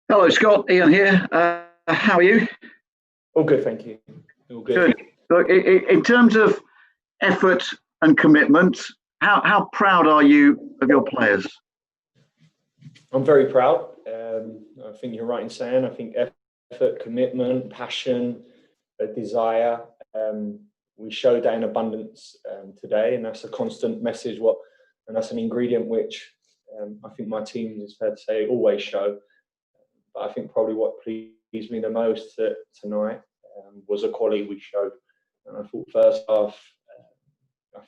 Hello, Scott. Ian here. How are you? All good, thank you. All good. Look, in terms of effort and commitment, how proud are you of your players? I'm very proud. I think you're right in saying, I think effort, commitment, passion, a desire, we showed that in abundance today, and that's a constant message. And that's an ingredient which I think my team, is fair to say, always show. But I think probably what pleased me the most tonight was the quality we showed. And I thought first half,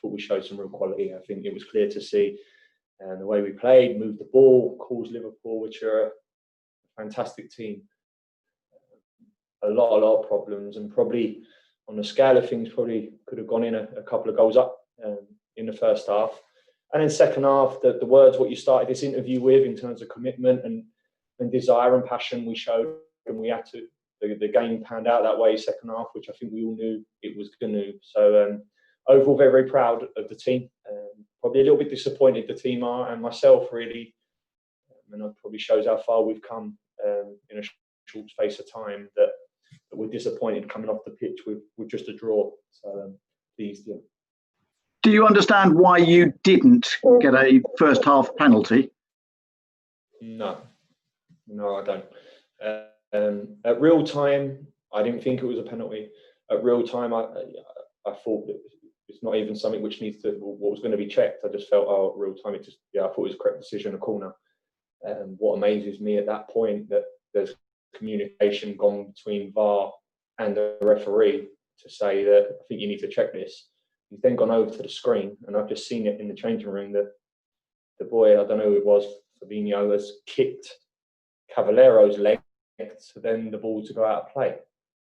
we showed some real quality. I think it was clear to see the way we played, moved the ball, caused Liverpool, which are a fantastic team, a lot of problems, and probably on the scale of things, probably could have gone in a couple of goals up in the first half. And then second half, the words what you started this interview with in terms of commitment and desire and passion we showed, and we had to. The game panned out that way second half, which I think we all knew it was going to. So overall, very, very proud of the team. Probably a little bit disappointed the team are, and myself really. And it probably shows how far we've come in a short space of time, that we're disappointed coming off the pitch with just a draw. So pleased, yeah. Do you understand why you didn't get a first half penalty? No, I don't. At real time, I didn't think it was a penalty. At real time, I thought that it's not even something which needs to, what was going to be checked. I just felt, at real time, I thought it was a correct decision, a corner. What amazes me at that point, that there's communication gone between VAR and the referee to say that I think you need to check this. He's then gone over to the screen, and I've just seen it in the changing room that the boy, I don't know who it was, Fabinho, has kicked Cavalleiro's leg to then the ball to go out of play.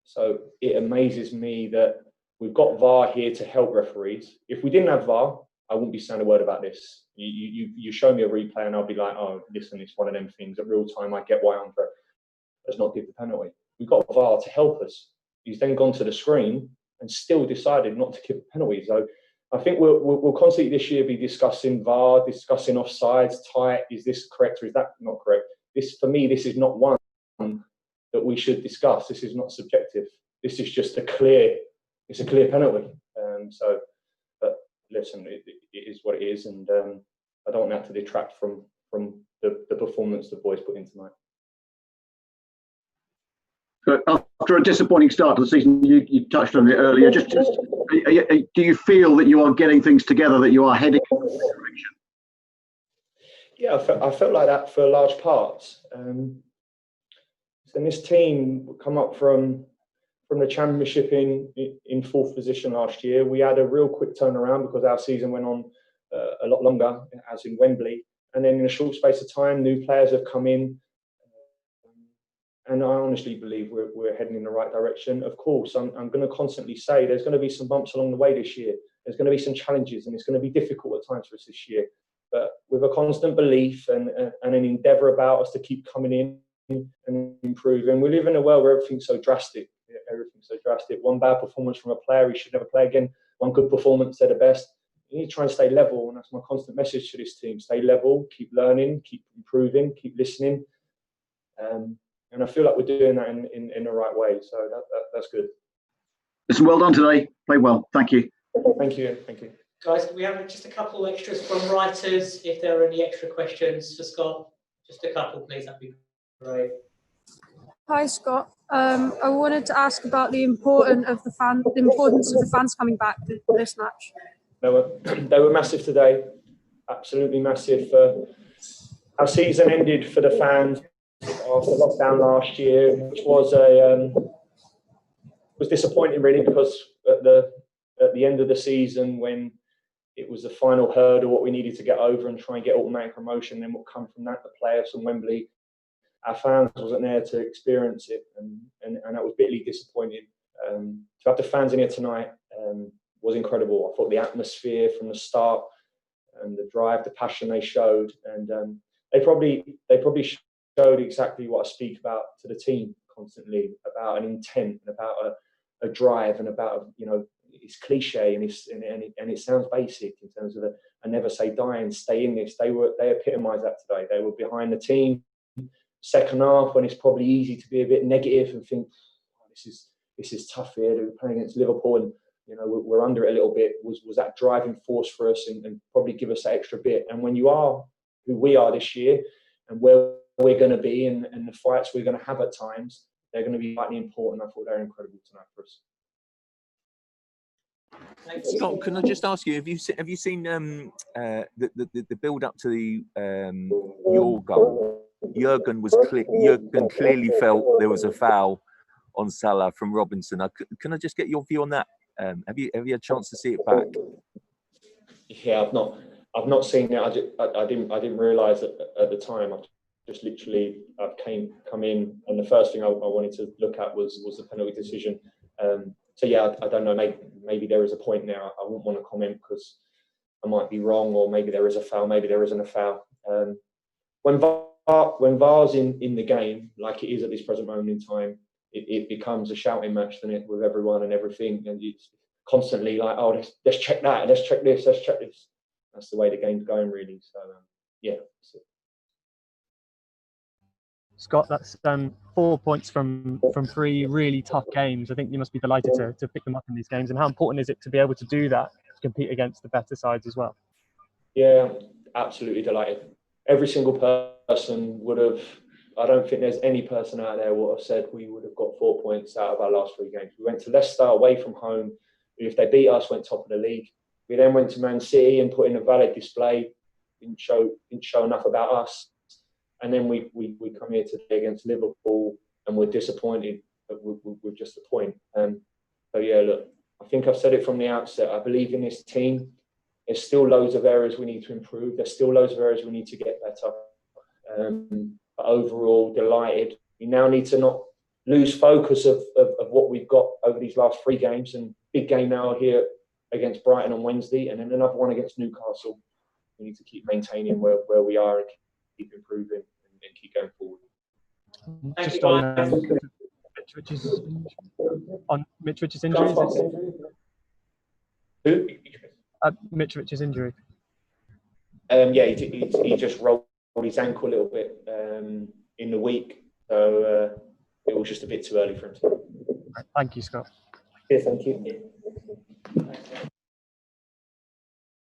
So it amazes me that we've got VAR here to help referees. If we didn't have VAR, I wouldn't be saying a word about this. You show me a replay and I'll be like, oh, listen, it's one of them things. At real time, I get why Andre does not give the penalty. We've got VAR to help us. He's then gone to the screen and still decided not to give a penalty. So I think we'll constantly this year be discussing VAR, discussing offsides, tight. Is this correct or is that not correct? For me, this is not one that we should discuss. This is not subjective. This is just a clear penalty. But listen, it is what it is, and I don't want that to detract from the performance the boys put in tonight. After a disappointing start to the season, you touched on it earlier. Just do you feel that you are getting things together, that you are heading in the right direction? Yeah, I felt like that for large parts. And this team come up from the Championship in fourth position last year. We had a real quick turnaround because our season went on a lot longer, as in Wembley. And then in a short space of time, new players have come in. And I honestly believe we're heading in the right direction. Of course, I'm going to constantly say there's going to be some bumps along the way this year. There's going to be some challenges, and it's going to be difficult at times for us this year. But with a constant belief and an endeavour about us to keep coming in and improving. We live in a world where everything's so drastic. One bad performance from a player, he should never play again. One good performance, they're the best. You need to try and stay level, and that's my constant message to this team. Stay level, keep learning, keep improving, keep listening. And I feel like we're doing that in the right way. So that's good. Listen, well done today. Play well. Thank you. Thank you. Guys, we have just a couple extras from writers. If there are any extra questions for Scott, just a couple, please. That'd be great. Hi, Scott. I wanted to ask about the importance of the fans coming back to this match. They were massive today. Absolutely massive. Our season ended for the fans after lockdown last year, which was disappointing really, because at the end of the season, when it was the final hurdle, what we needed to get over and try and get automatic promotion, then what come from that, the playoffs and Wembley, our fans wasn't there to experience it, and that was bitterly disappointing. To have the fans in here tonight was incredible. I thought the atmosphere from the start and the drive, the passion they showed, and they probably showed exactly what I speak about to the team constantly, about an intent and about a drive and about, it's cliche and it sounds basic in terms of never say die and stay in this. They epitomised that today. They were behind the team. Second half, when it's probably easy to be a bit negative and think, oh, this is tough here. We're playing against Liverpool and we're under it a little bit. Was that driving force for us and probably give us that extra bit. And when you are who we are this year and where we're going to be and the fights we're going to have at times, they're going to be vitally important. I thought they were incredible tonight for us. Scott, can I just ask you, have you seen the build up to your goal? Jurgen clearly felt there was a foul on Salah from Robinson. Can I just get your view on that? Have you had a chance to see it back? Yeah, I've not seen it. I didn't realise at the time. I've come in, and the first thing I wanted to look at was the penalty decision. So yeah, I don't know. Maybe there is a point now. I wouldn't want to comment because I might be wrong, or maybe there is a foul. Maybe there isn't a foul. When VAR's in the game, like it is at this present moment in time, it becomes a shouting match, doesn't it, with everyone and everything, and it's constantly like, oh, let's check that, let's check this, let's check this. That's the way the game's going, really. So yeah. Scott, that's 4 points from 3 really tough games. I think you must be delighted to pick them up in these games. And how important is it to be able to do that, to compete against the better sides as well? Yeah, absolutely delighted. Every single person would have, I don't think there's any person out there would have said we would have got 4 points out of our last 3 games. We went to Leicester away from home, who, if they beat us, went top of the league. We then went to Man City and put in a valid display, didn't show enough about us. And then we come here today against Liverpool and we're disappointed with just a point. So yeah, look, I think I've said it from the outset. I believe in this team. There's still loads of areas we need to improve. There's still loads of areas we need to get better. But overall, delighted. We now need to not lose focus of what we've got over these last 3 games. And big game now here against Brighton on Wednesday, and then another one against Newcastle. We need to keep maintaining where we are and keep improving and keep going forward. Thank you, on Mitrovic's injury. Who? Mitrovic's injury. Yeah, he just rolled his ankle a little bit in the week, so it was just a bit too early for him. Thank you, Scott. Yeah, thank you.